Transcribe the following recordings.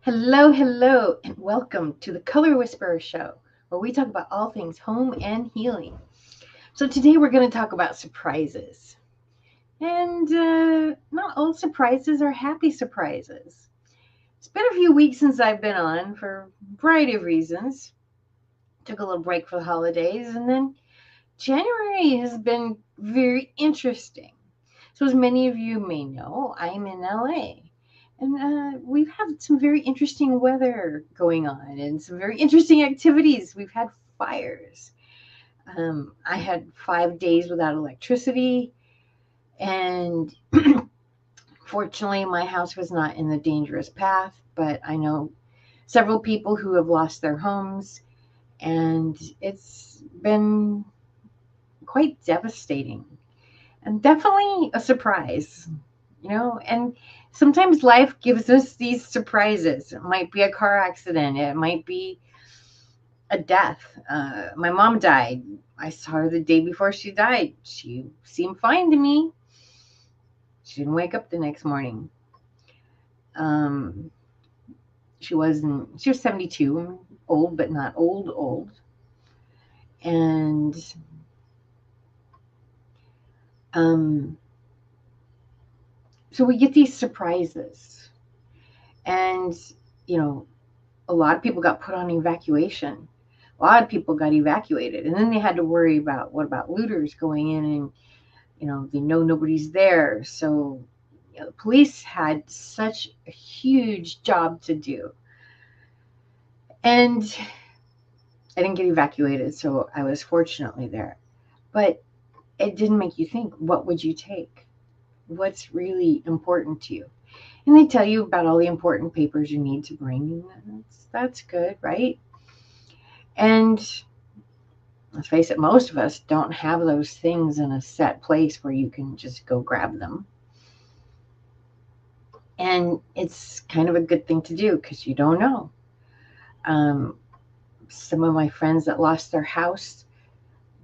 Hello, hello, and welcome to the Color Whisperer Show, where we talk about all things home and healing. So, today we're going to talk about surprises. And not all surprises are happy surprises. It's been a few weeks since I've been on for a variety of reasons. Took a little break for the holidays, and then January has been very interesting. So, as many of you may know, I'm in LA. And we've had some very interesting weather going on and some very interesting activities. We've had fires. I had 5 days without electricity. And fortunately, my house was not in the dangerous path. But I know several people who have lost their homes. And it's been quite devastating and definitely a surprise. And sometimes life gives us these surprises. It might be a car accident, it might be a death. My mom died. I saw her the day before she died. She seemed fine to me. She didn't wake up the next morning. Um, she was 72, old, but not old, old. And um, so we get these surprises. And, you know, a lot of people got put on evacuation. A lot of people got evacuated, and then they had to worry about what about looters going in, and they know nobody's there. So the police had such a huge job to do, and I didn't get evacuated, so I was fortunately there. But it didn't make you think, what would you take? What's really important to you? And they tell you about all the important papers you need to bring. That's good, right? And let's face it, most of us don't have those things in a set place where you can just go grab them. And it's kind of a good thing to do because you don't know. Um, some of my friends that lost their house,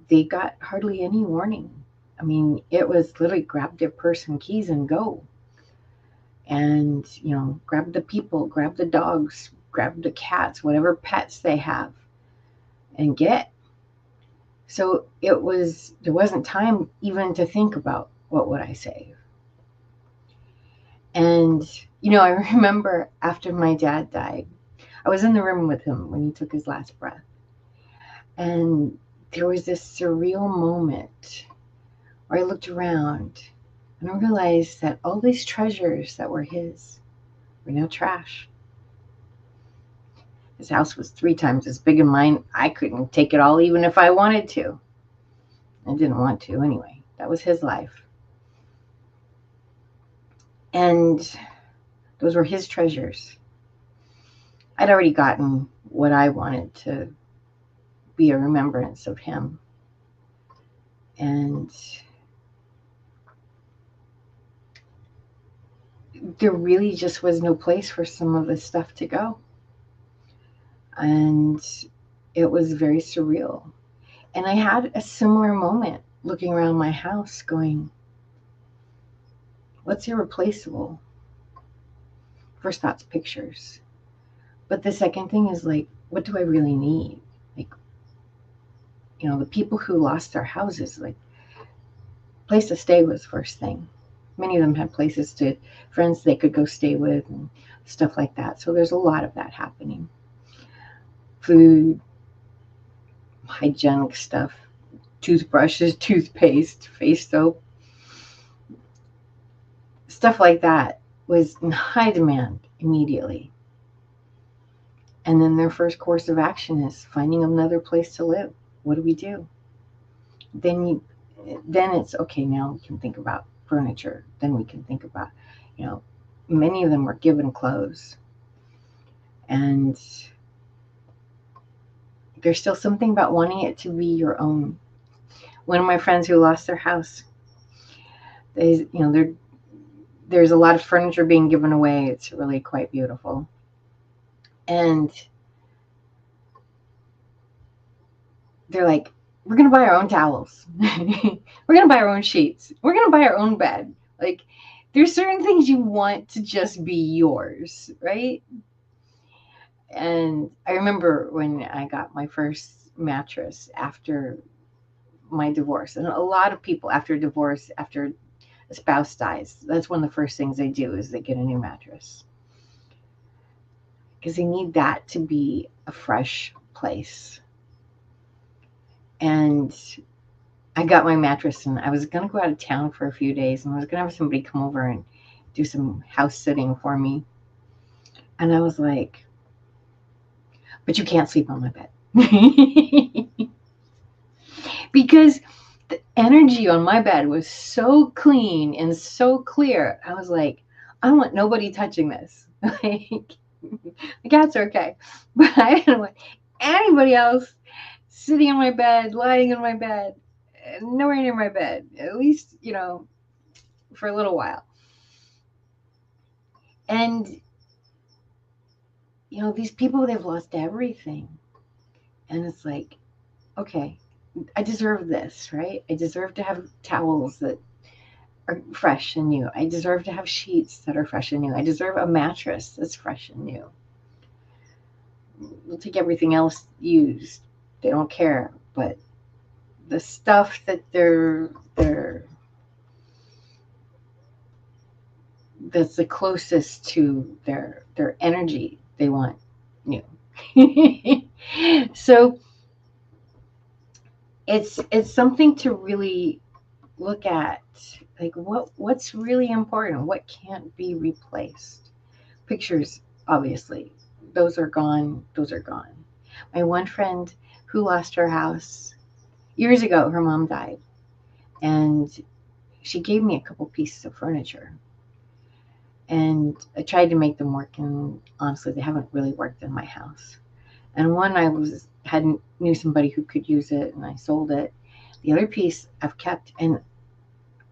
they got hardly any warning. I mean, it was literally grab their purse and keys and go. And, grab the people, grab the dogs, grab the cats, whatever pets they have, and get. So there wasn't time even to think about what would I save. And, I remember after my dad died, I was in the room with him when he took his last breath. And there was this surreal moment where I looked around and I realized that all these treasures that were his were now trash. His house was 3 times as big as mine. I couldn't take it all even if I wanted to. I didn't want to anyway. That was his life. And those were his treasures. I'd already gotten what I wanted to be a remembrance of him. And there really just was no place for some of this stuff to go. And it was very surreal. And I had a similar moment looking around my house going, what's irreplaceable? First thought's pictures. But the second thing is like, what do I really need? Like, the people who lost their houses, like, place to stay was first thing. Many of them had friends they could go stay with and stuff like that. So there's a lot of that happening. Food, hygienic stuff, toothbrushes, toothpaste, face soap, stuff like that was in high demand immediately. And then their first course of action is finding another place to live. What do we do? Then it's okay. Now we can think about furniture. Then we can think about, many of them were given clothes, and there's still something about wanting it to be your own. One of my friends who lost their house, there's a lot of furniture being given away. It's really quite beautiful. And they're like, we're going to buy our own towels. We're going to buy our own sheets. We're going to buy our own bed. Like, there's certain things you want to just be yours, right? And I remember when I got my first mattress after my divorce, and a lot of people after divorce, after a spouse dies, that's one of the first things they do is they get a new mattress because they need that to be a fresh place. And I got my mattress, and I was going to go out of town for a few days, and I was going to have somebody come over and do some house sitting for me. And I was like, but you can't sleep on my bed. Because the energy on my bed was so clean and so clear. I was like, I don't want nobody touching this. Like, the cats are okay, but I don't want anybody else sitting on my bed, lying in my bed, nowhere near my bed, at least, for a little while. And, these people, they've lost everything. And it's like, okay, I deserve this, right? I deserve to have towels that are fresh and new. I deserve to have sheets that are fresh and new. I deserve a mattress that's fresh and new. We'll take everything else used. They don't care. But the stuff that that's the closest to their energy, they want new. So it's something to really look at, like what's really important, what can't be replaced. Pictures, obviously, those are gone. My one friend who lost her house years ago, her mom died, and she gave me a couple pieces of furniture, and I tried to make them work, and honestly they haven't really worked in my house. And one I knew somebody who could use it, and I sold it. The other piece I've kept, and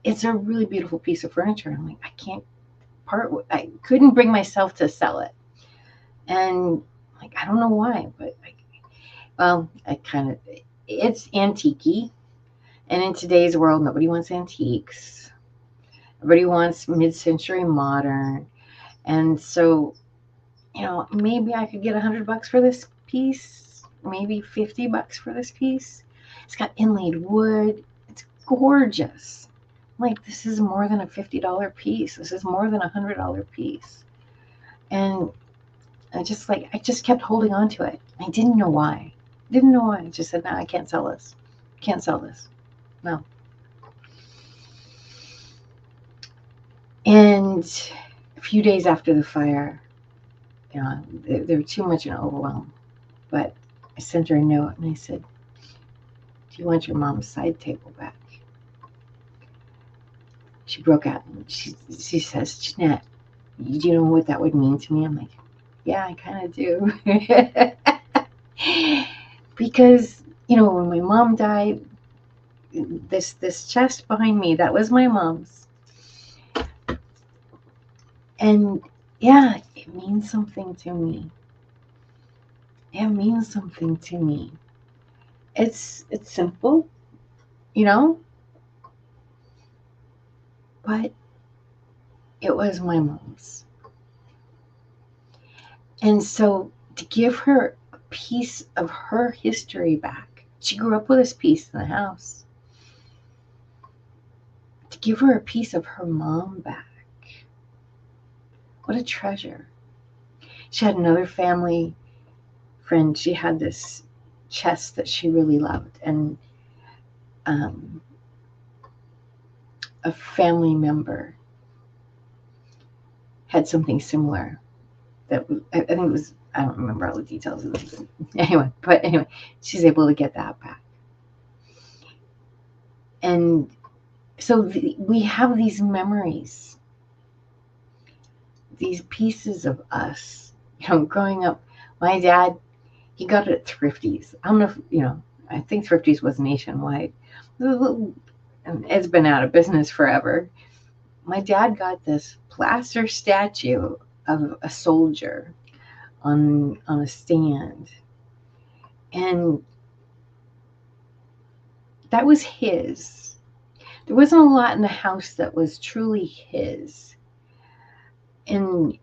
it's a really beautiful piece of furniture. I'm like, I couldn't bring myself to sell it. And like, I don't know why, but it's antique-y. And in today's world, nobody wants antiques. Everybody wants mid-century modern. And so, maybe I could get $100 for this piece, maybe $50 for this piece. It's got inlaid wood. It's gorgeous. Like, this is more than a $50 piece. This is more than a $100 piece. And I just kept holding on to it. I didn't know why. I just said, no, I can't sell this. Can't sell this. No. And a few days after the fire, they were too much in overwhelm. But I sent her a note and I said, do you want your mom's side table back? She broke out and she says, Jeanette, do you know what that would mean to me? I'm like, yeah, I kind of do. Because, when my mom died, this chest behind me, that was my mom's. And yeah, it means something to me. It means something to me. It's simple, but it was my mom's. And so to give her a piece of her history back, she grew up with this piece in the house. To give her a piece of her mom back, what a treasure. She had another family friend. She had this chest that she really loved, and a family member had something similar. That I think it was, I don't remember all the details of this. Anyway, she's able to get that back. And so we have these memories, these pieces of us. Growing up, my dad, he got it at Thrifties. I don't know if, I think Thrifties was nationwide. It's been out of business forever. My dad got this plaster statue of a soldier on a stand. And that was his. There wasn't a lot in the house that was truly his. and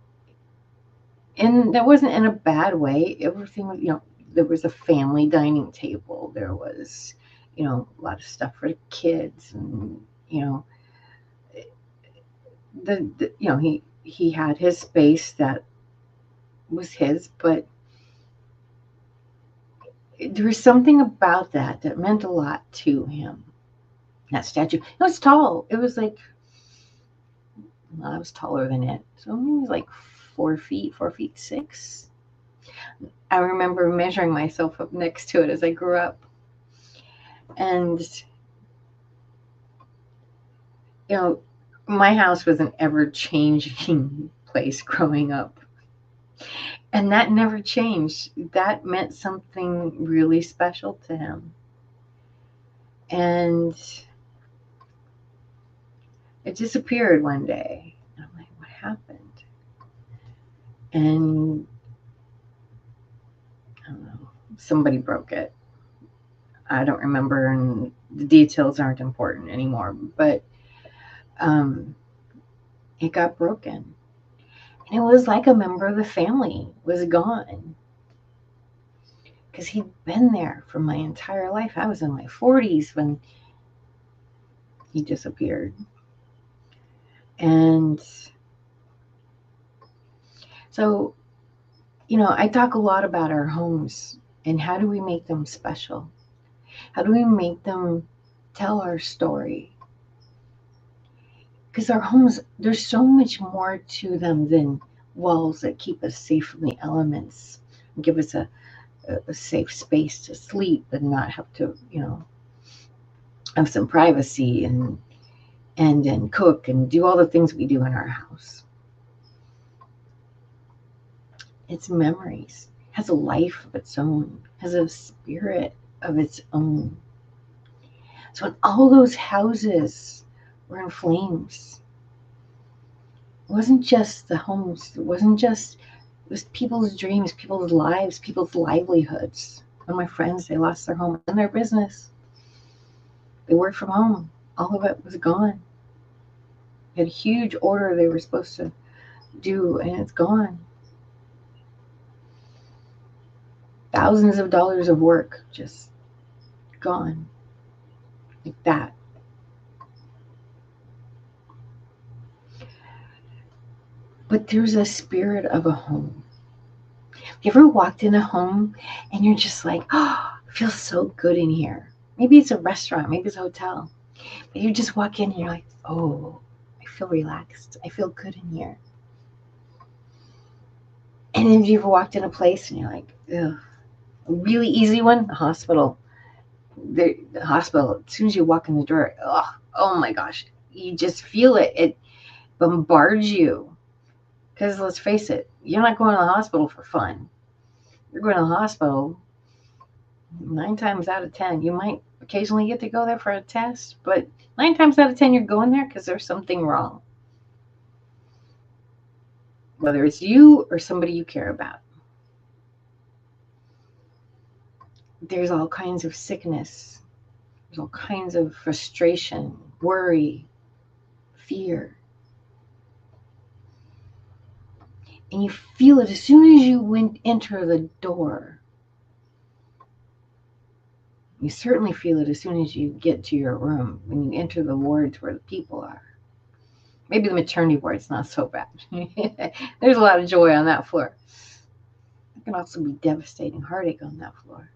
that wasn't in a bad way. Everything was, there was a family dining table. There was, a lot of stuff for the kids, and he had his space that was his, but there was something about that meant a lot to him. That statue, it was tall. It was like, well, I was taller than it, so maybe it was like 4 feet, 4 feet 6. I remember measuring myself up next to it as I grew up, and my house was an ever-changing place growing up. And that never changed. That meant something really special to him. And it disappeared one day. And I'm like, what happened? And I don't know, somebody broke it. I don't remember, and the details aren't important anymore, but it got broken. And it was like a member of the family was gone. Because he'd been there for my entire life. I was in my 40s when he disappeared. And so, I talk a lot about our homes and how do we make them special? How do we make them tell our story? Because our homes, there's so much more to them than walls that keep us safe from the elements and give us a safe space to sleep and not have to, have some privacy and cook and do all the things we do in our house. It's memories, has a life of its own, has a spirit of its own. So when all those houses were in flames, it wasn't just the homes, it was people's dreams, people's lives, people's livelihoods. One of my friends, they lost their home and their business. They worked from home. All of it was gone. They had a huge order they were supposed to do, and it's gone. Thousands of dollars of work just gone like that. But there's a spirit of a home. You ever walked in a home and you're just like, oh, it feels so good in here? Maybe it's a restaurant, maybe it's a hotel. But you just walk in and you're like, oh, I feel relaxed. I feel good in here. And then you ever walked in a place and you're like, ugh. A really easy one, the hospital. The hospital, as soon as you walk in the door, oh my gosh, you just feel it. It bombards you. Because let's face it, you're not going to the hospital for fun. You're going to the hospital 9 times out of 10. You might occasionally get to go there for a test, but 9 times out of 10, you're going there because there's something wrong. Whether it's you or somebody you care about. There's all kinds of sickness. There's all kinds of frustration, worry, fear. And you feel it as soon as you enter the door. You certainly feel it as soon as you get to your room, when you enter the wards where the people are. Maybe the maternity ward's not so bad. There's a lot of joy on that floor. There can also be devastating heartache on that floor.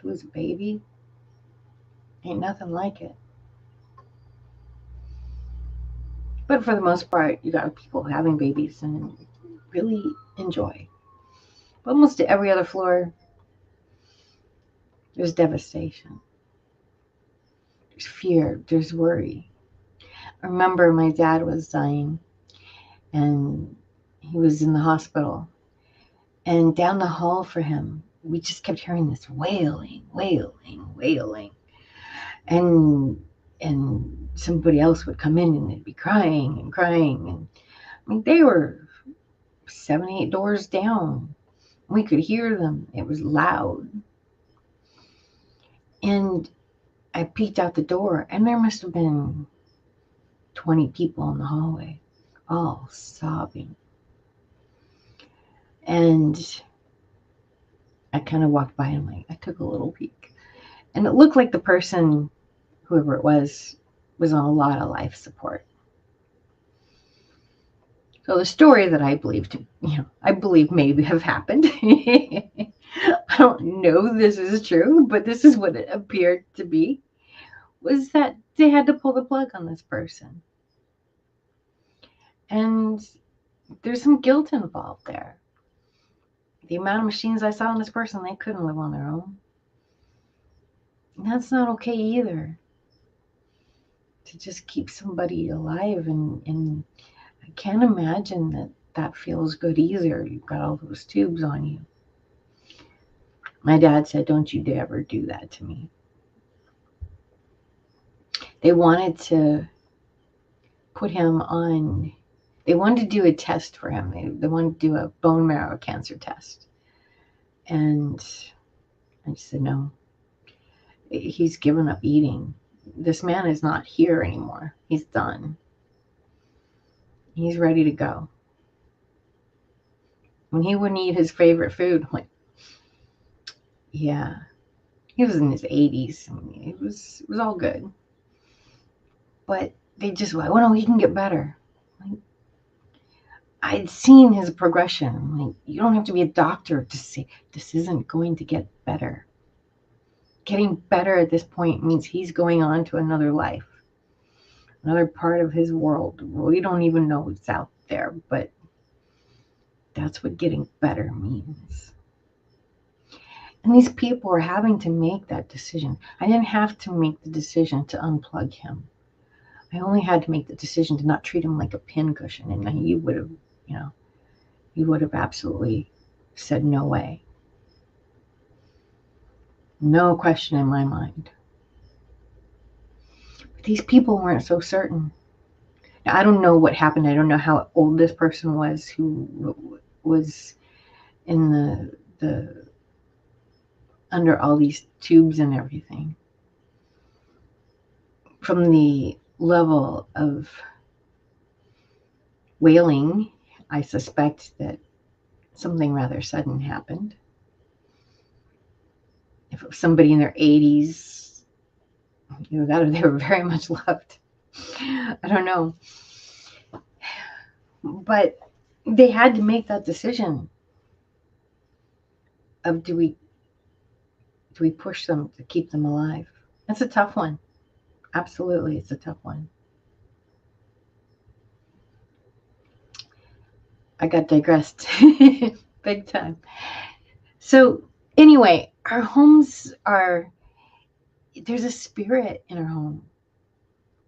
To lose a baby, ain't nothing like it. But for the most part, you got people having babies and really enjoy. But almost every other floor, there's devastation. There's fear. There's worry. I remember my dad was dying and he was in the hospital. And down the hall for him, we just kept hearing this wailing, wailing, wailing. And somebody else would come in and they'd be crying and crying. And I mean, they were 7, 8 doors down. We could hear them. It was loud. And I peeked out the door, and there must have been 20 people in the hallway. all sobbing. And I kind of walked by and I took a little peek. And it looked like the person, whoever it was on a lot of life support. So the story that I believe I believe maybe have happened. I don't know this is true, but this is what it appeared to be, was that they had to pull the plug on this person. And there's some guilt involved there. The amount of machines I saw in this person, they couldn't live on their own. And that's not okay either. To just keep somebody alive, and I can't imagine that feels good either. You've got all those tubes on you. My dad said, "Don't you ever do that to me." They wanted to put him on, they wanted to do a test for him. They wanted to do a bone marrow cancer test. And I just said, no, he's given up eating. This man is not here anymore. He's done. He's ready to go. When he wouldn't eat his favorite food, I'm like, yeah, he was in his 80s. I mean, it was all good. But they just like, well, no, he can get better. Like, I'd seen his progression. Like, you don't have to be a doctor to say this isn't going to get better. Getting better at this point means he's going on to another life, another part of his world. We don't even know what's out there, but that's what getting better means. And these people are having to make that decision. I didn't have to make the decision to unplug him. I only had to make the decision to not treat him like a pincushion. And you would have, you would have absolutely said no way. No question in my mind. But these people weren't so certain. Now, I don't know what happened. I don't know how old this person was who was in the under all these tubes and everything. From the level of wailing, I suspect that something rather sudden happened. If it was somebody in their 80s, that they were very much loved. I don't know. But they had to make that decision of do we push them to keep them alive? That's a tough one. Absolutely, it's a tough one. I got digressed big time. So anyway, our homes there's a spirit in our home.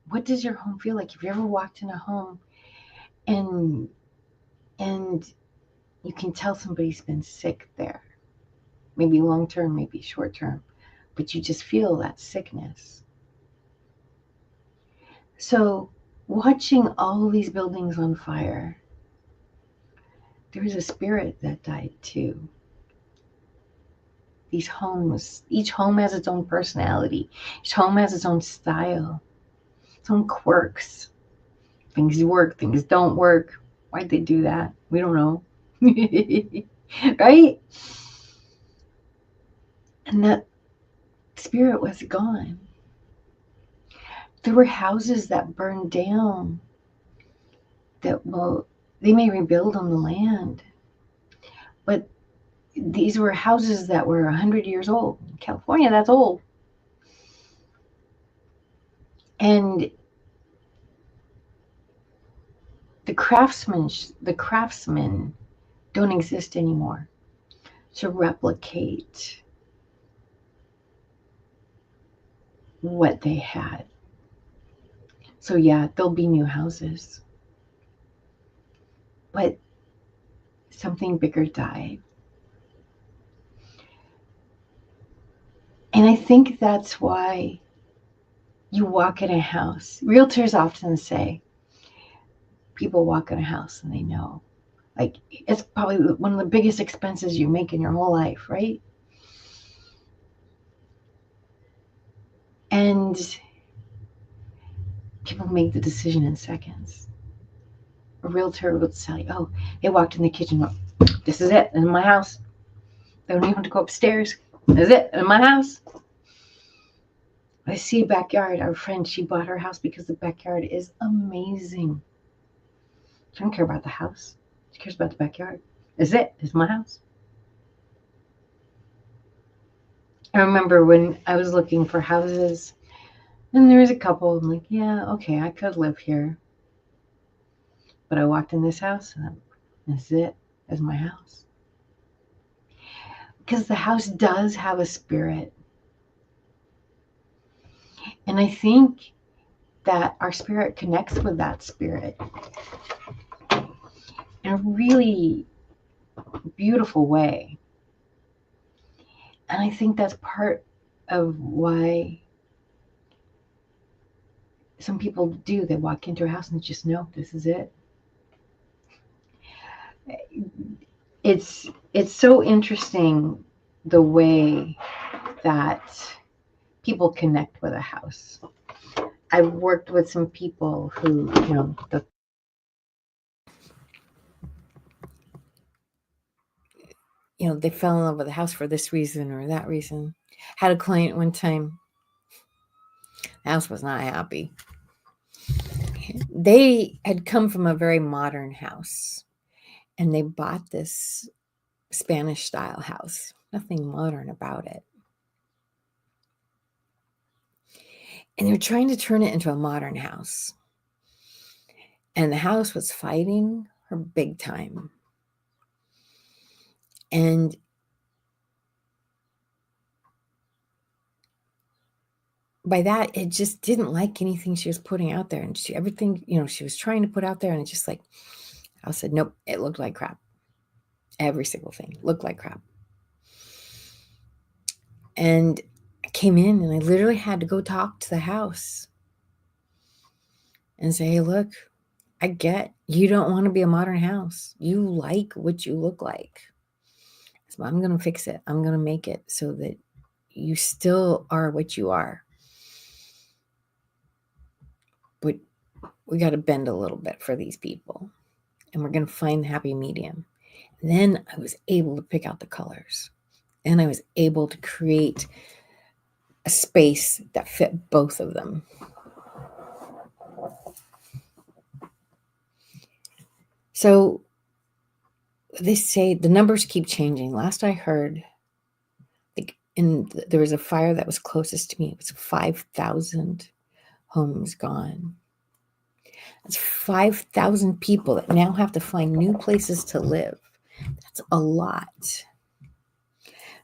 What does your home feel like? Have you ever walked in a home and you can tell somebody's been sick there? Maybe long term, maybe short term, but you just feel that sickness. So watching all these buildings on fire, there was a spirit that died too. These homes, each home has its own personality. Each home has its own style, its own quirks. Things work, things don't work. Why'd they do that? We don't know. Right? And that spirit was gone. There were houses that burned down that, well, they may rebuild on the land, but these were houses that were 100 years old. In California, that's old. And the craftsmen don't exist anymore to replicate what they had. So yeah, there'll be new houses. But something bigger died. And I think that's why you walk in a house. Realtors often say, people walk in a house and they know. Like, it's probably one of the biggest expenses you make in your whole life, right? And people make the decision in seconds. a realtor would tell you, oh, they walked in the kitchen. This is it. In my house. They don't even have to go upstairs. This is it. In my house. I see a backyard. Our friend, she bought her house because the backyard is amazing. She don't care about the house. She cares about the backyard. This is it. This is my house. I remember when I was looking for houses, and there was a couple. I'm like, yeah, okay, I could live here. But I walked in this house, and this is it. This is my house. Because the house does have a spirit. And I think that our spirit connects with that spirit in a really beautiful way. And I think that's part of why some people do. They walk into a house and just know this is it. It's so interesting the way that people connect with a house. I've worked with some people who, they fell in love with the house for this reason or that reason. Had a client one time, the house was not happy. They had come from a very modern house, and they bought this Spanish style house. Nothing modern about it. And they were trying to turn it into a modern house. And the house was fighting her big time. And by that, it just didn't like anything she was putting out there. And everything, she was trying to put out there. And it's just like, I said, nope, it looked like crap. Every single thing looked like crap. And I came in and I literally had to go talk to the house and say, hey, look, I get you don't want to be a modern house. You like what you look like. So I'm going to fix it. I'm going to make it so that you still are what you are. But we got to bend a little bit for these people. And we're going to find the happy medium. And then I was able to pick out the colors. And I was able to create a space that fit both of them. So they say the numbers keep changing. Last I heard, there was a fire that was closest to me. It was 5,000 homes gone. That's 5,000 people that now have to find new places to live. That's a lot.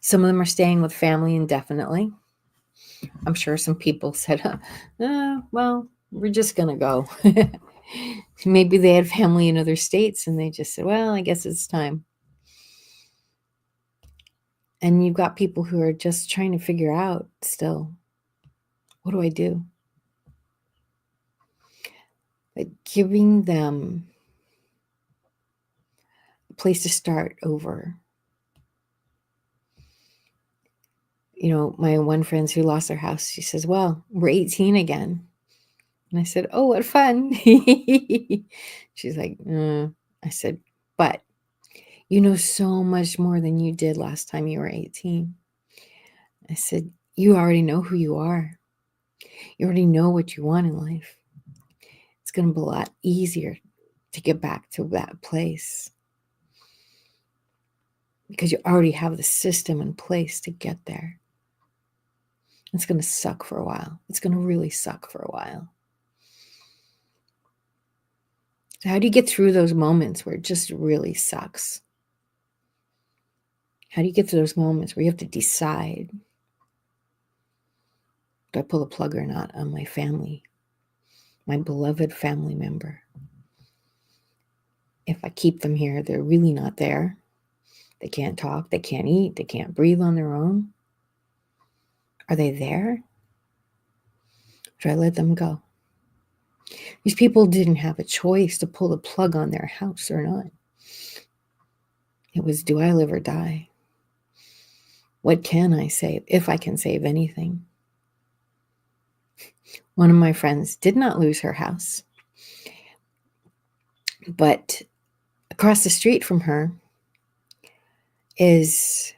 Some of them are staying with family indefinitely. I'm sure some people said, well, we're just going to go. Maybe they had family in other states and they just said, well, I guess it's time. And you've got people who are just trying to figure out still, what do I do? But giving them a place to start over. My one friend who lost their house, she says, well, we're 18 again. And I said, oh, what fun. She's like, I said, but you know so much more than you did last time you were 18. I said, you already know who you are. You already know what you want in life. It's going to be a lot easier to get back to that place because you already have the system in place to get there. It's going to suck for a while. It's going to really suck for a while. So how do you get through those moments where it just really sucks? How do you get through those moments where you have to decide, do I pull the plug or not on my family, my beloved family member? If I keep them here, they're really not there. They can't talk, they can't eat, they can't breathe on their own. Are they there? Or do I let them go? These people didn't have a choice to pull the plug on their house or not. It was, do I live or die? What can I save, if I can save anything? One of my friends did not lose her house. But across the street from her is,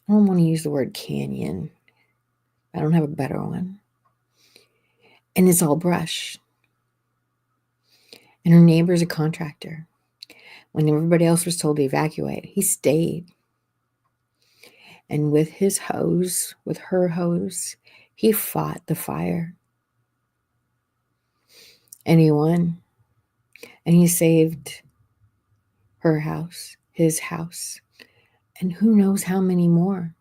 I don't want to use the word canyon. I don't have a better one. And it's all brush. And her neighbor's a contractor. When everybody else was told to evacuate, he stayed. And with his hose, with her hose, he fought the fire. And he won. And he saved her house, his house, and who knows how many more.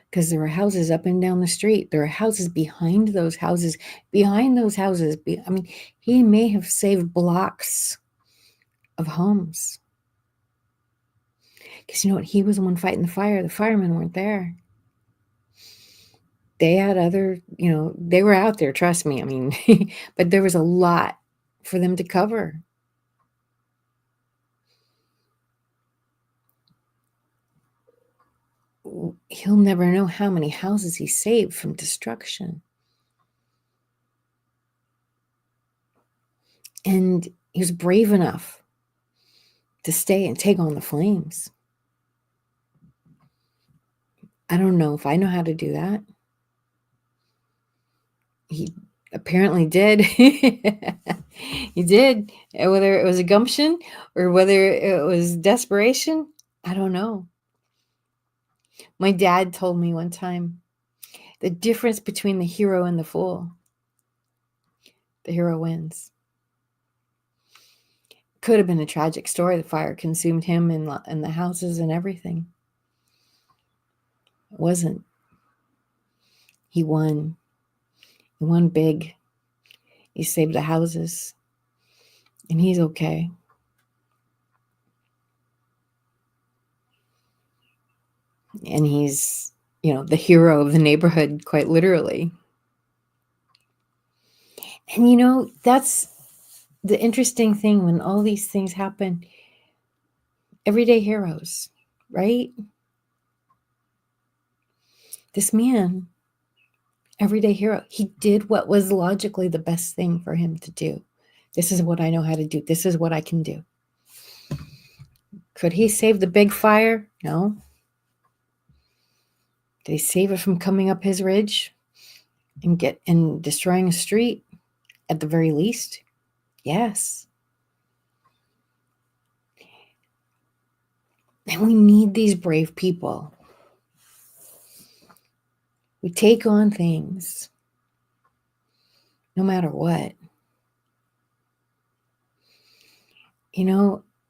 Because there are houses up and down the street. There are houses behind those houses. Behind those houses, I mean, he may have saved blocks of homes. Because you know what? He was the one fighting the fire. The firemen weren't there. They had other, they were out there, trust me. I mean, but there was a lot for them to cover. He'll never know how many houses he saved from destruction. And he was brave enough to stay and take on the flames. I don't know if I know how to do that. He apparently did. He did. Whether it was a gumption or whether it was desperation, I don't know. My dad told me one time the difference between the hero and the fool. The hero wins. Could have been a tragic story. The fire consumed him and the houses and everything. It wasn't. He won. He won big. He saved the houses. And he's okay. And he's, the hero of the neighborhood, quite literally. And that's the interesting thing when all these things happen. Everyday heroes, right? This man, everyday hero, he did what was logically the best thing for him to do. This is what I know how to do. This is what I can do. Could he save the big fire? No. Did he save it from coming up his ridge and destroying a street? At the very least, yes. And we need these brave people. We take on things no matter what.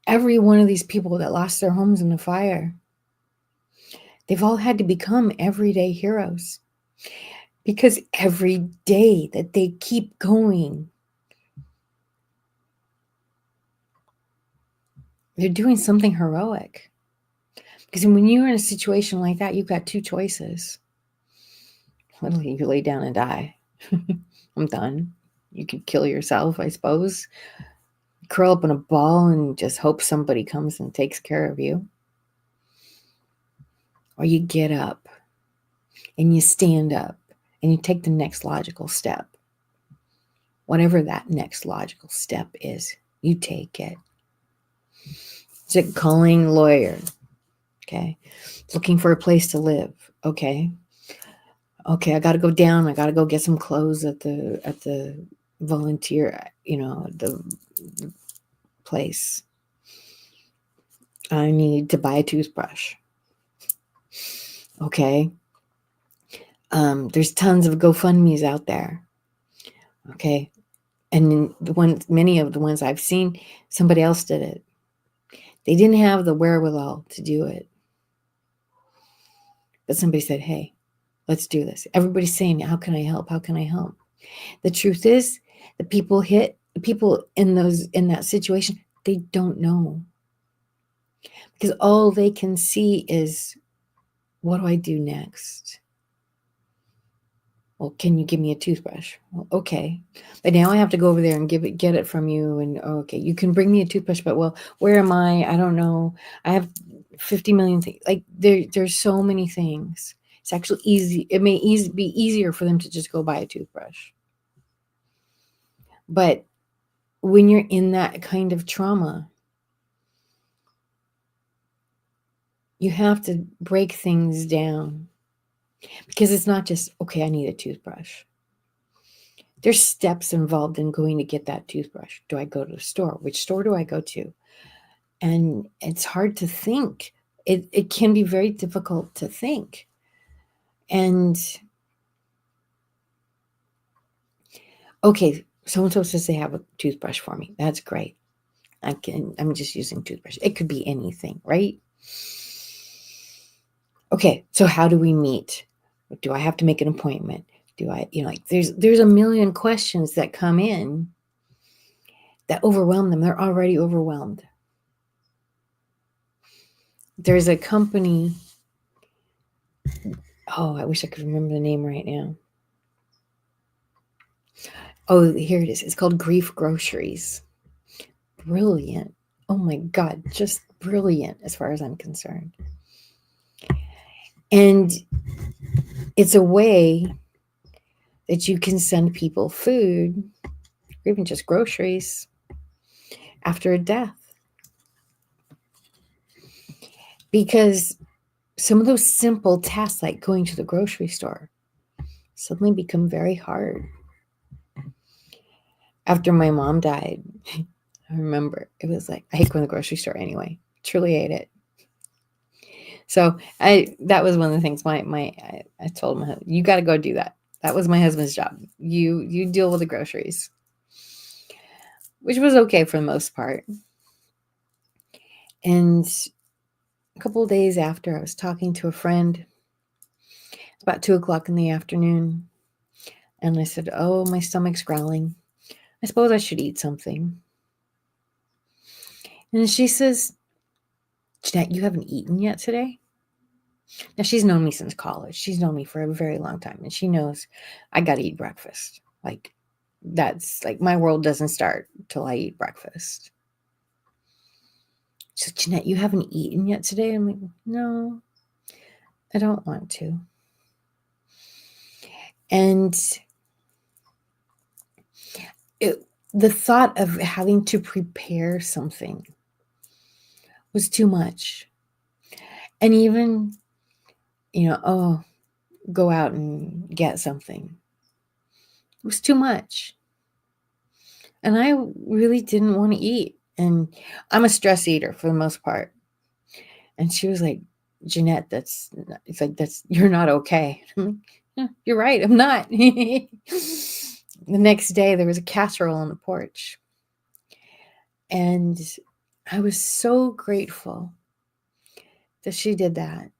Every one of these people that lost their homes in the fire, they've all had to become everyday heroes. Because every day that they keep going, they're doing something heroic. Because when you're in a situation like that, you've got two choices. Literally, you lay down and die. I'm done. You could kill yourself, I suppose. Curl up in a ball and just hope somebody comes and takes care of you. Or you get up and you stand up and you take the next logical step. Whatever that next logical step is, you take it. Is it calling a lawyer? Okay. Looking for a place to live. Okay. I got to go down. I got to go get some clothes at the volunteer, the place. I need to buy a toothbrush. Okay. There's tons of GoFundMe's out there. Okay. And many of the ones I've seen, somebody else did it. They didn't have the wherewithal to do it. But somebody said, hey, let's do this. Everybody's saying, how can I help? How can I help? The truth is, the people in that situation, they don't know. Because all they can see is, what do I do next? Well, can you give me a toothbrush? Well, okay. But now I have to go over there and get it from you. And okay, you can bring me a toothbrush, but well, where am I? I don't know. I have 50 million things. Like there's so many things. It's actually easy. It may be easier for them to just go buy a toothbrush. But when you're in that kind of trauma, you have to break things down, because it's not just, okay, I need a toothbrush. There's steps involved in going to get that toothbrush. Do I go to the store? Which store do I go to? And it's hard to think. It can be very difficult to think. And okay, so and so says they have a toothbrush for me. That's great. I'm just using toothbrush. It could be anything, right? Okay, so how do we meet? Do I have to make an appointment? Do I, like there's a million questions that come in that overwhelm them. They're already overwhelmed. There's a company, oh, I wish I could remember the name right now. Oh, here it is. It's called Grief Groceries. Brilliant. Oh my God, just brilliant as far as I'm concerned. And it's a way that you can send people food or even just groceries after a death. Because some of those simple tasks, like going to the grocery store, suddenly become very hard. After my mom died, I remember it was like, I hate going to the grocery store anyway. Truly hate it. So that was one of the things I told my husband, you got to go do that. That was my husband's job. You deal with the groceries, which was okay for the most part. And a couple of days after, I was talking to a friend. It's about 2:00 in the afternoon. And I said, oh, my stomach's growling. I suppose I should eat something. And she says, Jeanette, you haven't eaten yet today? Now, she's known me since college. She's known me for a very long time. And she knows I got to eat breakfast. Like, that's like my world doesn't start till I eat breakfast. She said, Jeanette, you haven't eaten yet today? I'm like, no, I don't want to. And the thought of having to prepare something was too much. And even, oh, go out and get something, it was too much. And I really didn't want to eat. And I'm a stress eater for the most part. And she was like, Jeanette, you're not okay. I'm like, yeah, you're right, I'm not. The next day, there was a casserole on the porch. And I was so grateful that she did that.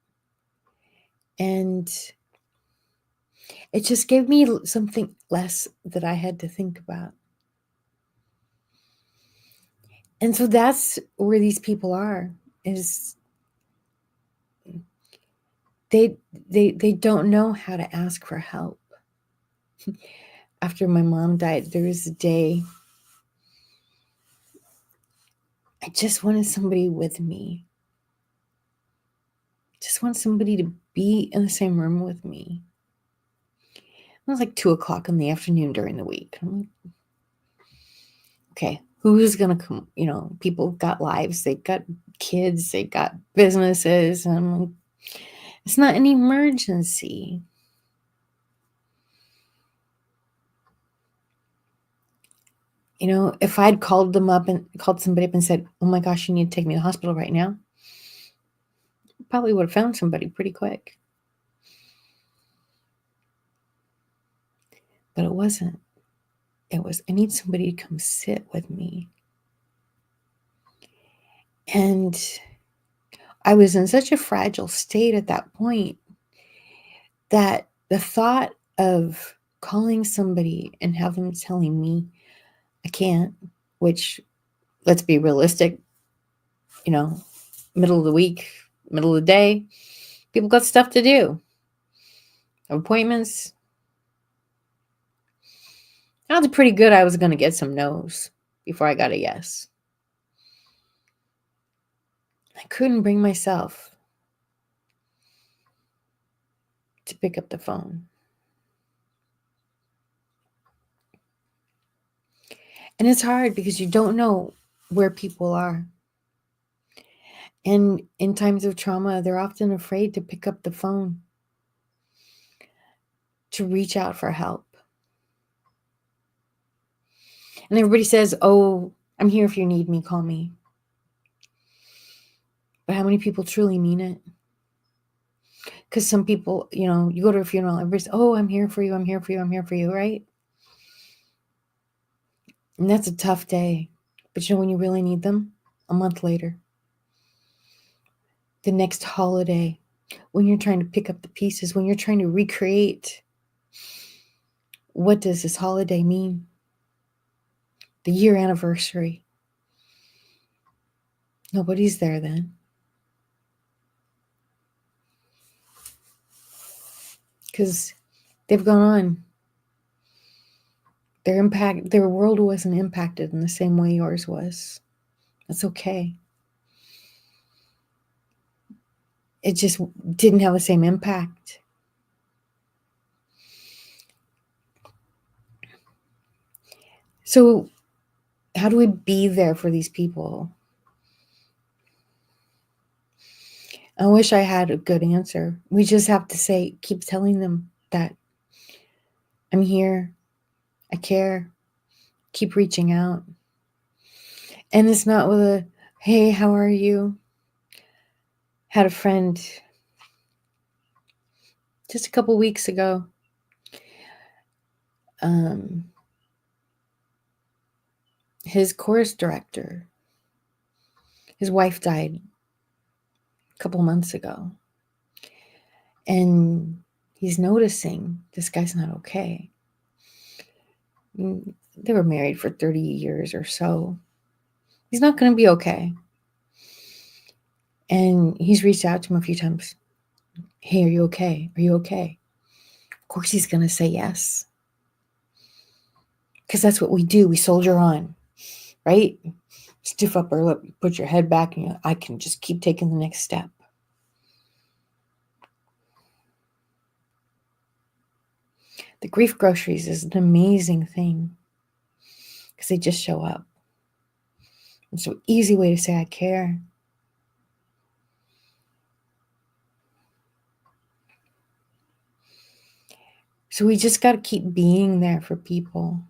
And it just gave me something less that I had to think about. And so that's where these people are, is they don't know how to ask for help. After my mom died, there was a day I just wanted somebody with me. Just want somebody to be in the same room with me. It was like 2:00 in the afternoon during the week. I'm like, okay, who's gonna come? People got lives, they've got kids, they've got businesses, and I'm like, it's not an emergency. If I'd called somebody up and said, oh my gosh, you need to take me to the hospital right now, probably would have found somebody pretty quick. But it wasn't. It was, I need somebody to come sit with me. And I was in such a fragile state at that point that the thought of calling somebody and have them telling me I can't, which, let's be realistic, middle of the week, middle of the day, people got stuff to do, appointments. I was pretty good. I was going to get some no's before I got a yes. I couldn't bring myself to pick up the phone. And it's hard because you don't know where people are. And in times of trauma, they're often afraid to pick up the phone, to reach out for help. And everybody says, oh, I'm here if you need me, call me. But how many people truly mean it? Because some people, you go to a funeral, everybody says, oh, I'm here for you, I'm here for you, I'm here for you, right? And that's a tough day. But when you really need them? A month later. The next holiday, when you're trying to pick up the pieces, when you're trying to recreate, what does this holiday mean? The year anniversary. Nobody's there then. Because they've gone on. Their world wasn't impacted in the same way yours was. That's okay. It just didn't have the same impact. So how do we be there for these people? I wish I had a good answer. We just have to keep telling them that I'm here, I care, keep reaching out. And it's not with a, hey, how are you? Had a friend just a couple weeks ago. His chorus director, his wife died a couple months ago. And he's noticing this guy's not okay. They were married for 30 years or so. He's not going to be okay. And he's reached out to him a few times. Hey, are you okay? Are you okay? Of course he's going to say yes. Because that's what we do. We soldier on, right? Stiff upper lip, put your head back, and I can just keep taking the next step. The grief groceries is an amazing thing because they just show up. It's an easy way to say I care. So we just got to keep being there for people.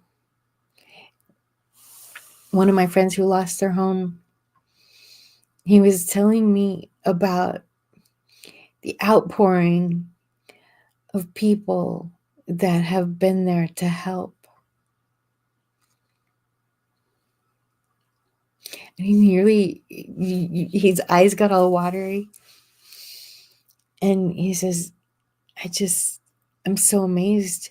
One of my friends who lost their home, he was telling me about the outpouring of people that have been there to help. And his eyes got all watery. And he says, I'm so amazed.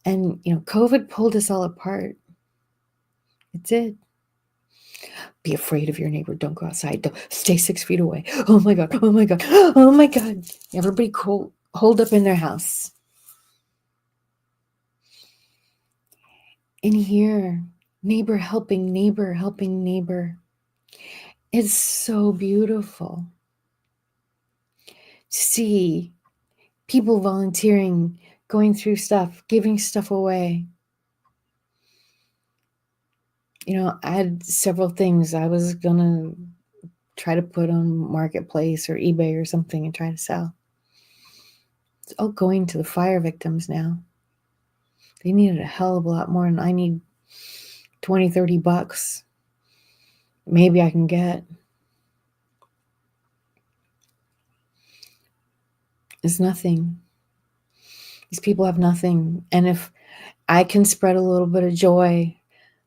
And, COVID pulled us all apart. It did. Be afraid of your neighbor. Don't go outside. Don't stay 6 feet away. Oh my God. Oh my God. Oh my God. Everybody hold up in their house. And here, neighbor helping neighbor, helping neighbor. It's so beautiful to see people volunteering, going through stuff, giving stuff away. I had several things I was going to try to put on Marketplace or eBay or something and try to sell. It's all going to the fire victims now. They needed a hell of a lot more than I need 20, 30 bucks. Maybe I can get. It's nothing. These people have nothing. And if I can spread a little bit of joy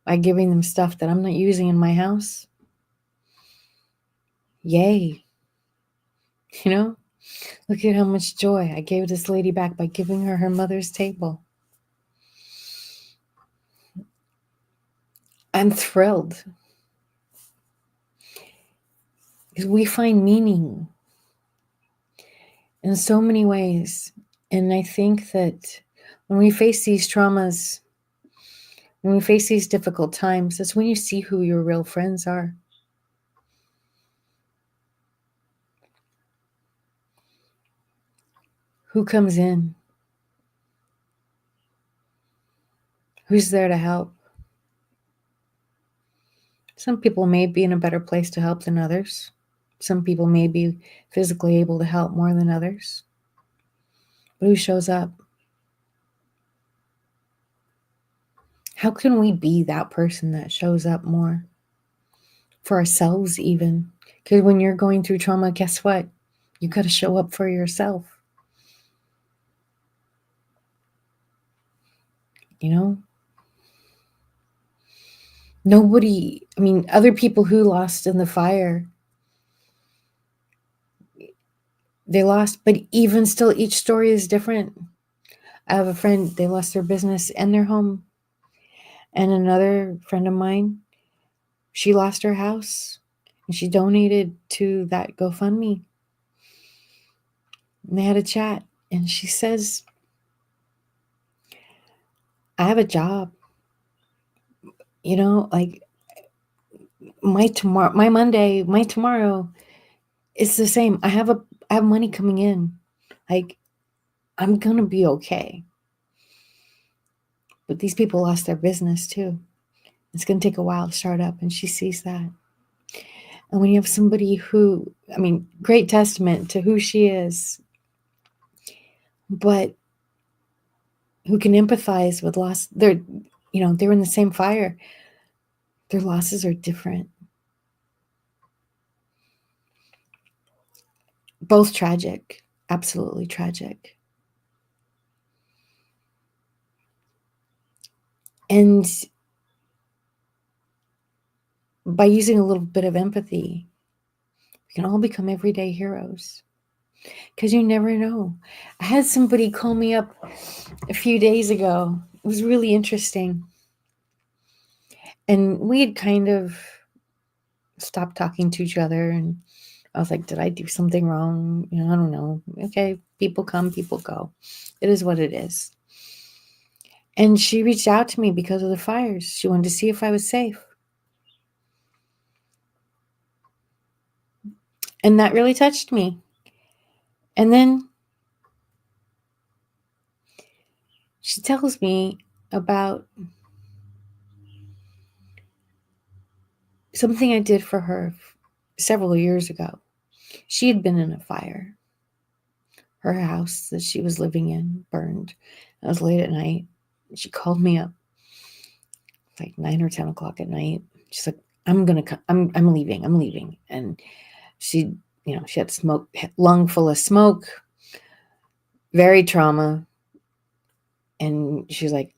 by giving them stuff that I'm not using in my house, yay. Look at how much joy I gave this lady back by giving her her mother's table. I'm thrilled. Because we find meaning in so many ways. And I think that when we face these traumas, when we face these difficult times, that's when you see who your real friends are. Who comes in? Who's there to help? Some people may be in a better place to help than others. Some people may be physically able to help more than others. But who shows up? How can we be that person that shows up more? For ourselves, even. Because when you're going through trauma, guess what? You got to show up for yourself. You know? Nobody, I mean, other people who lost in the fire, they lost, but even still, each story is different. I have a friend, they lost their business and their home. And another friend of mine, she lost her house and she donated to that GoFundMe. And they had a chat. And she says, I have a job. You know, like my Monday, my tomorrow, it's the same. I have money coming in. Like, I'm gonna be okay. But these people lost their business too. It's gonna take a while to start up, and she sees that. And when you have somebody who, I mean, great testament to who she is, but who can empathize with loss, they're in the same fire. Their losses are different. Both tragic, absolutely tragic. And by using a little bit of empathy, we can all become everyday heroes. Because you never know. I had somebody call me up a few days ago. It was really interesting. And we had kind of stopped talking to each other. And I was like, did I do something wrong? I don't know. Okay, people come, people go. It is what it is. And she reached out to me because of the fires. She wanted to see if I was safe. And that really touched me. And then she tells me about something I did for her several years ago. She had been in a fire. Her house that she was living in burned. It was late at night. She called me up like 9 or 10 o'clock at night. She's like, I'm leaving. And she, she had lung full of smoke, very trauma. And she's like,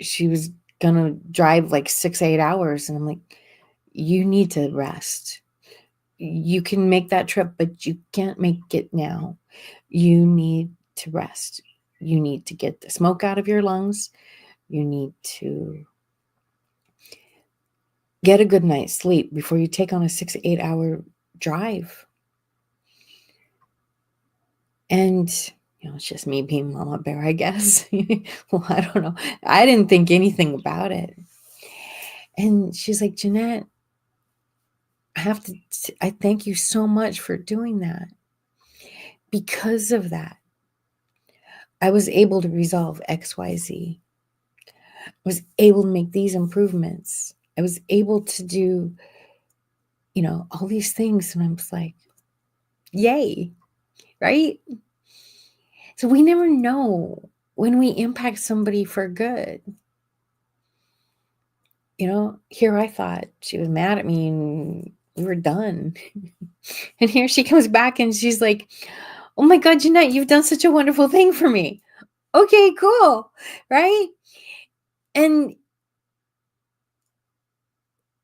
she was gonna drive like 6-8 hours. And I'm like, you need to rest. You can make that trip, but you can't make it now. You need to rest. You need to get the smoke out of your lungs. You need to get a good night's sleep before you take on a 6-8 hour drive. And, it's just me being Mama Bear, I guess. Well, I don't know. I didn't think anything about it. And she's like, Jeanette, I thank you so much for doing that. Because of that, I was able to resolve XYZ. I was able to make these improvements. I was able to do, all these things. And I'm just like, yay, right? So we never know when we impact somebody for good. Here I thought she was mad at me and we were done. And here she comes back and she's like, oh my God, Jeanette, you've done such a wonderful thing for me. Okay, cool. Right? And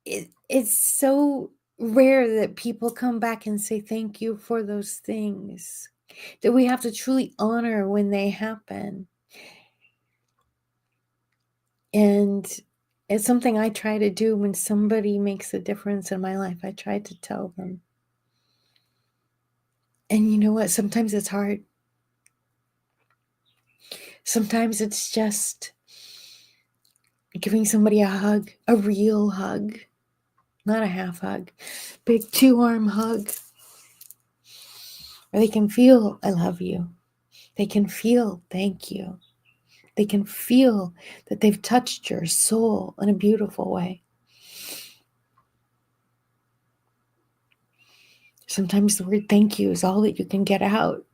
it's so rare that people come back and say thank you for those things, that we have to truly honor when they happen. And it's something I try to do when somebody makes a difference in my life. I try to tell them. And you know what? Sometimes it's hard. Sometimes it's just giving somebody a hug, a real hug, not a half hug, big 2-arm hug, where they can feel I love you. They can feel thank you. They can feel that they've touched your soul in a beautiful way. Sometimes the word thank you is all that you can get out,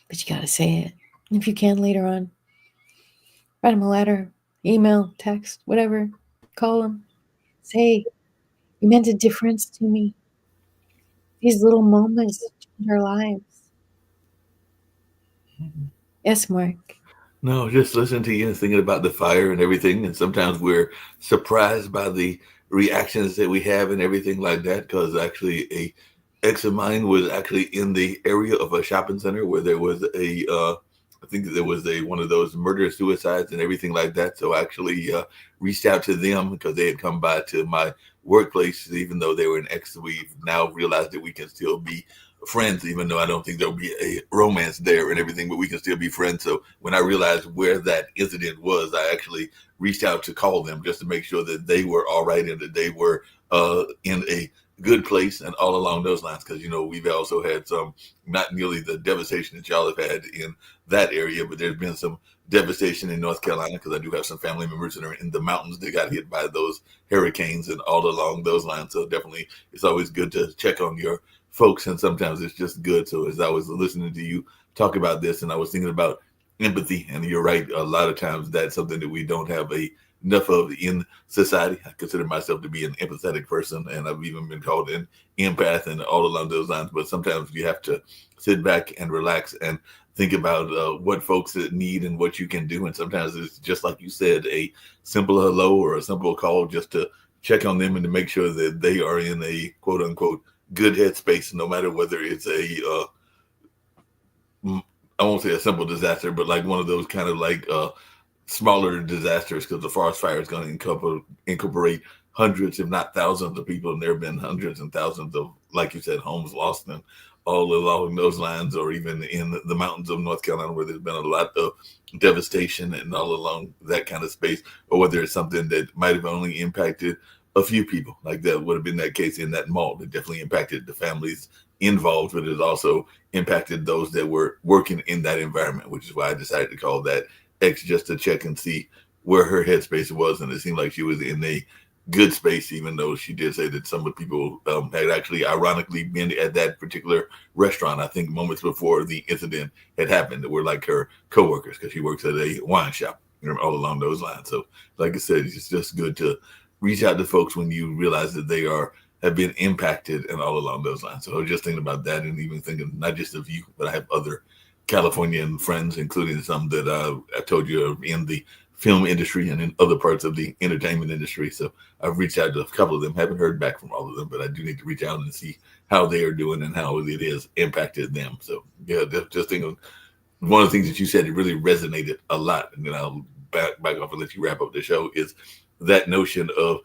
but you got to say it. And if you can later on, write them a letter, email, text, whatever, call them. Say, you meant a difference to me. These little moments change our lives. Yes, Mark. No, just listening to you and thinking about the fire and everything. And sometimes we're surprised by the reactions that we have and everything like that. Because actually, a ex of mine was actually in the area of a shopping center where there was I think that there was a one of those murder suicides and everything like that. So I actually reached out to them because they had come by to my workplace, even though they were an ex. We've now realized that we can still be friends, even though I don't think there'll be a romance there and everything, but we can still be friends. So when I realized where that incident was, I actually reached out to call them just to make sure that they were all right and that they were in a good place and all along those lines. Because, you know, we've also had some, not nearly the devastation that y'all have had in that area, but there's been some devastation in North Carolina because I do have some family members that are in the mountains that got hit by those hurricanes and all along those lines. So definitely it's always good to check on your folks, and sometimes it's just good. So as I was listening to you talk about this, and I was thinking about empathy, and you're right, a lot of times that's something that we don't have enough of in society. I consider myself to be an empathetic person, and I've even been called an empath and all along those lines. But sometimes you have to sit back and relax and think about what folks need and what you can do. And sometimes it's just like you said, a simple hello or a simple call just to check on them and to make sure that they are in a quote unquote good headspace, no matter whether it's I won't say a simple disaster, but like one of those kind of like smaller disasters, because the forest fire is going to incorporate hundreds, if not thousands, of people, and there have been hundreds and thousands of, like you said, homes lost and all along those lines, or even in the mountains of North Carolina, where there's been a lot of devastation and all along that kind of space, or whether it's something that might have only impacted a few people, like that would have been that case in that mall. It definitely impacted the families involved, but it also impacted those that were working in that environment, which is why I decided to call that ex just to check and see where her headspace was. And it seemed like she was in a good space, even though she did say that some of the people had actually ironically been at that particular restaurant, I think moments before the incident had happened, that were like her coworkers, because she works at a wine shop, you know, all along those lines. So like I said, it's just good to reach out to folks when you realize that they have been impacted and all along those lines. So I was just thinking about that, and even thinking not just of you, but I have other Californian friends, including some that I told you are in the film industry and in other parts of the entertainment industry. So I've reached out to a couple of them. Haven't heard back from all of them, but I do need to reach out and see how they are doing and how it has impacted them. So yeah, just thinking one of the things that you said, it really resonated a lot. And then I'll back off and let you wrap up the show, is that notion of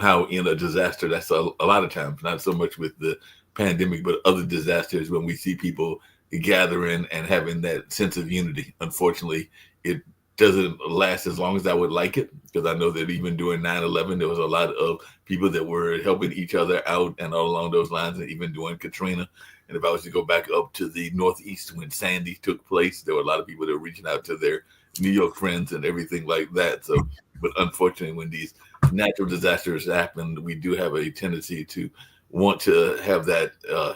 how in a disaster, that's a lot of times, not so much with the pandemic, but other disasters, when we see people gathering and having that sense of unity. Unfortunately, it doesn't last as long as I would like it, because I know that even during 9/11, there was a lot of people that were helping each other out and all along those lines, and even during Katrina. And if I was to go back up to the Northeast when Sandy took place, there were a lot of people that were reaching out to their New York friends and everything like that. So, but unfortunately, when these natural disasters happen, we do have a tendency to want to have that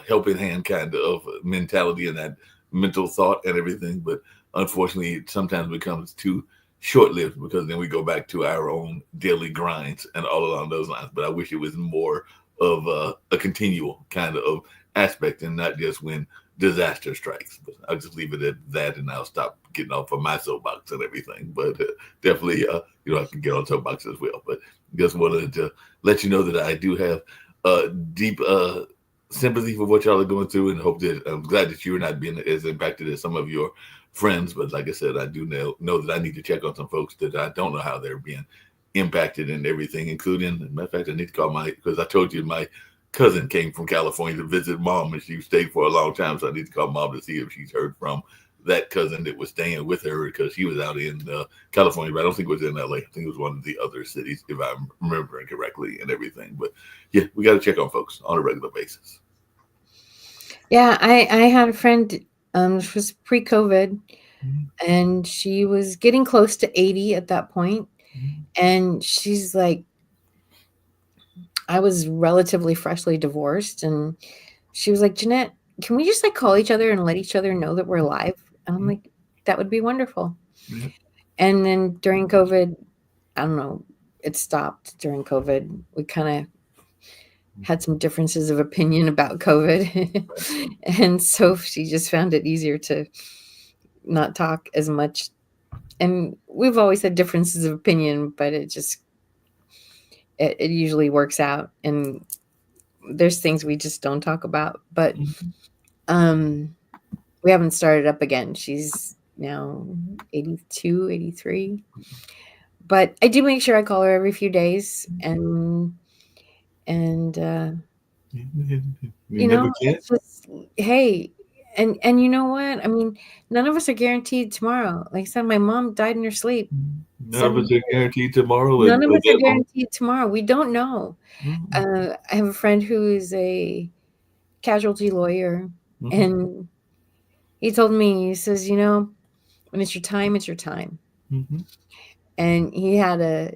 helping hand kind of mentality and that mental thought and everything. But unfortunately, it sometimes becomes too short lived, because then we go back to our own daily grinds and all along those lines. But I wish it was more of a continual kind of aspect, and not just when disaster strikes. But I'll just leave it at that, and I'll stop getting off of my soapbox and everything. But definitely, I can get on soapbox as well. But just wanted to let you know that I do have deep sympathy for what y'all are going through, and hope that I'm glad that you're not being as impacted as some of your friends. But like I said, I do know that I need to check on some folks that I don't know how they're being impacted and everything, including, matter of fact, I need to call because I told you my cousin came from California to visit mom, and she stayed for a long time. So I need to call mom to see if she's heard from that cousin that was staying with her, because she was out in California, but I don't think it was in LA. I think it was one of the other cities, if I'm remembering correctly, and everything. But yeah, we got to check on folks on a regular basis. Yeah, I had a friend This was pre-COVID, and she was getting close to 80 at that point. And she's like, I was relatively freshly divorced, and she was like, Jeanette, can we just like call each other and let each other know that we're alive? And I'm like, that would be wonderful. Yeah. And then during COVID, I don't know, it stopped during COVID. We kind of had some differences of opinion about COVID. And so she just found it easier to not talk as much. And we've always had differences of opinion, but it usually works out. And there's things we just don't talk about. But we haven't started up again. She's now 82, 83. But I do make sure I call her every few days, and You never can. it's just, hey, and you know what? I mean, none of us are guaranteed tomorrow. Like I said, my mom died in her sleep. None of us are guaranteed tomorrow. None of us are That long. guaranteed tomorrow. We don't know. I have a friend who is a casualty lawyer, and he told me, he says, when it's your time, it's your time. And he had a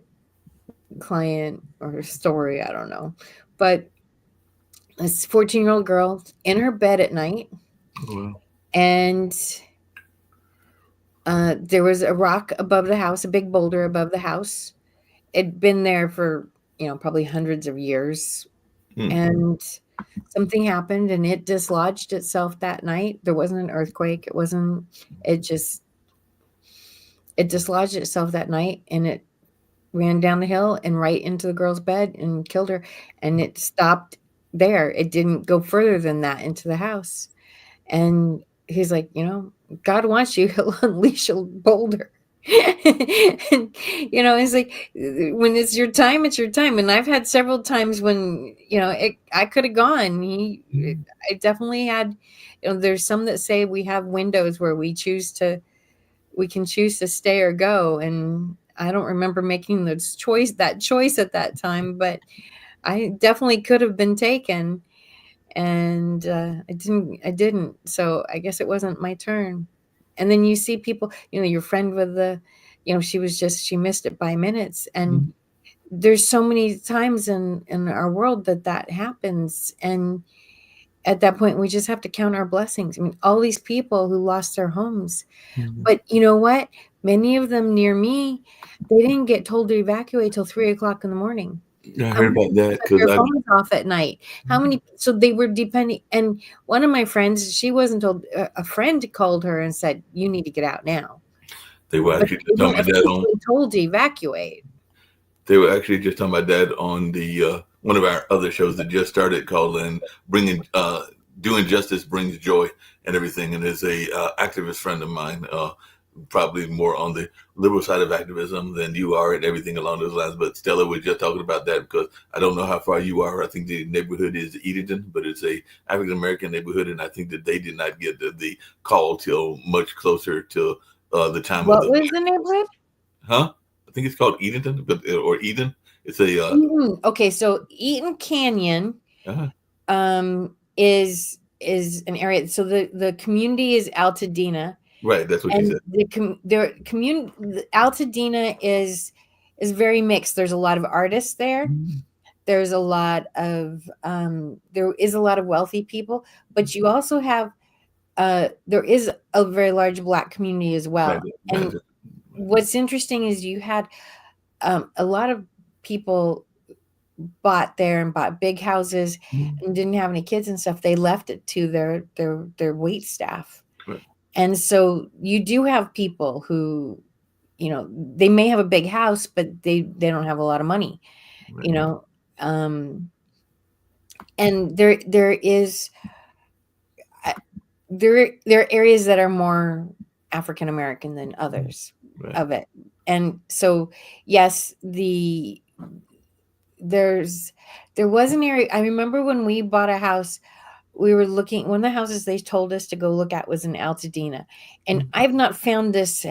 client or a story, I don't know, but this 14-year-old girl in her bed at night, and there was a rock above the house, a big boulder above the house. It'd been there for probably hundreds of years, and something happened, and it dislodged itself that night. There wasn't an earthquake. It dislodged itself that night, and it ran down the hill and right into the girl's bed and killed her. And it stopped there. It didn't go further than that into the house. And he's like, God wants you, he'll unleash a boulder. And it's like, when it's your time, it's your time. And I've had several times when I could have gone. I definitely had. There's some that say we have windows where we can choose to stay or go, and I don't remember making that choice at that time, but I definitely could have been taken, and I didn't. So I guess it wasn't my turn. And then you see people, your friend with she missed it by minutes. And there's so many times in our world that happens. And at that point, we just have to count our blessings. I mean, all these people who lost their homes, but you know what? Many of them near me, they didn't get told to evacuate till 3:00 in the morning. I heard about that Their phones off at night. How many? So they were depending. And one of my friends, she wasn't told. A friend called her and said, "You need to get out now." They were actually just talking about that told to evacuate. They were actually just talking about that on the one of our other shows that just started called "Doing Justice Brings Joy" and everything. And there's a activist friend of mine, probably more on the liberal side of activism than you are and everything along those lines. But Stella was just talking about that because I don't know how far you are. I think the neighborhood is Edenton, but it's a African American neighborhood, and I think that they did not get the call till much closer to the time. What was the neighborhood? Huh? I think it's called Edenton, or Eden. It's a Eden. Okay, so Eaton Canyon is an area. So the community is Altadena. Right, that's what you said. The Altadena is very mixed. There's a lot of artists there. There's a lot of there is a lot of wealthy people, but you also have there is a very large Black community as well. Right. And what's interesting is you had a lot of people bought there and bought big houses and didn't have any kids and stuff. They left it to their wait staff. Right. And so you do have people who, they may have a big house, but they don't have a lot of money, right. And there are areas that are more African American than others. Right. Of it. And so, yes, there was an area. I remember when we bought a house, we were looking, one of the houses they told us to go look at was in Altadena. And I've not found this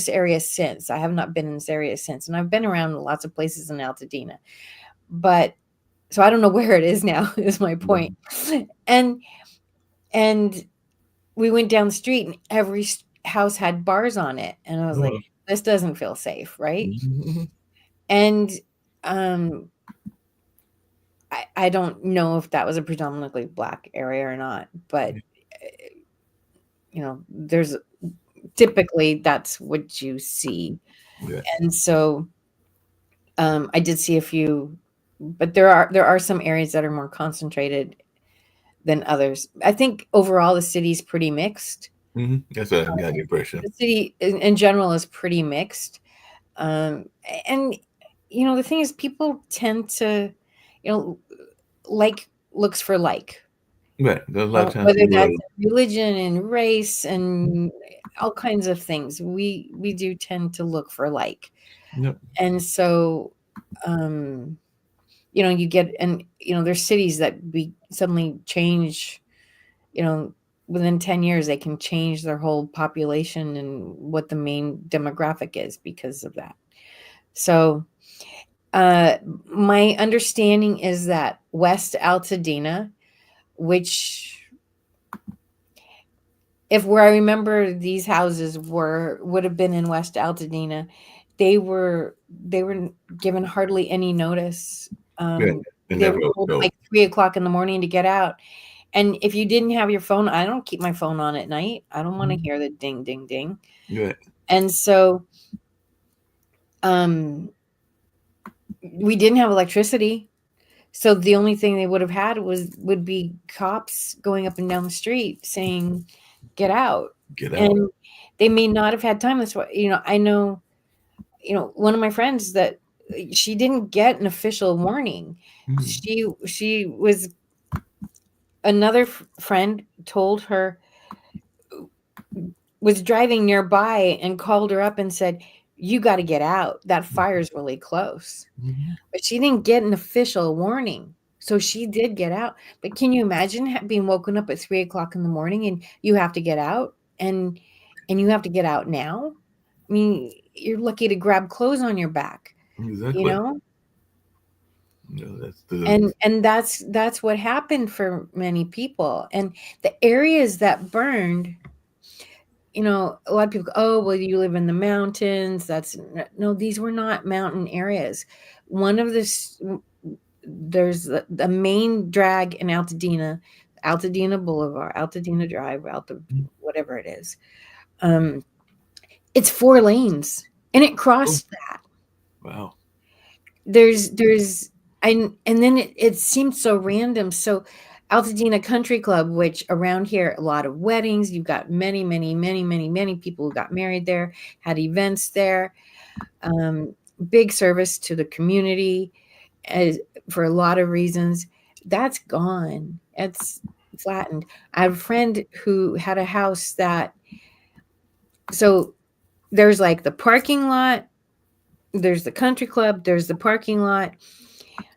area since. I have not been in this area since. And I've been around lots of places in Altadena. But so I don't know where it is now, is my point. And we went down the street and every house had bars on it, and I was like, Well, this doesn't feel safe, right? mhm. And um I don't know if that was a predominantly black area or not, but there's typically that's what you see. Yeah. And so I did see a few, but there are some areas that are more concentrated than others. I think overall the city's pretty mixed. That's what I got the impression. The city in general is pretty mixed. Um, and the thing is, people tend to, you know, like looks for like. Right. There's a lot of times Whether people are. that's religion and race and all kinds of things, we do tend to look for like. Yep. And so you get, and there's cities that be suddenly change, you know within 10 years they can change their whole population and what the main demographic is because of that. So uh my understanding is that West Altadena, which, if where I remember these houses would have been in West Altadena, they were given hardly any notice. Yeah. Um, And they that's were what told so like 3 o'clock in the morning to get out. And if you didn't have your phone, I don't keep my phone on at night. I don't want to hear the ding, ding, ding. yeah. And so um, we didn't have electricity. So the only thing they would have had would be cops going up and down the street saying, "Get out." Get out. And they may not have had time. That's why, I know, one of my friends that she didn't get an official warning. She was another friend told her, was driving nearby and called her up and said, "You got to get out. That fire's really close." But she didn't get an official warning. So she did get out. But can you imagine being woken up at 3 o'clock in the morning and you have to get out, and you have to get out now? I mean, you're lucky to grab clothes on your back, you Exactly. know? That's the. And that's what happened for many people. And the areas that burned, a lot of people go, "Oh, well, you live in the mountains." No, these were not mountain areas. One of this, there's the main drag in Altadena Boulevard, Altadena Drive, whatever it is. It's 4 lanes, and it crossed that. Wow. There's and then it seemed so random. So Altadena Country Club, which around here, a lot of weddings, you've got many, many, many, many, many people who got married there, had events there, big service to the community, for a lot of reasons. That's gone. It's flattened. I have a friend who had a house so there's like the parking lot, there's the country club, there's the parking lot,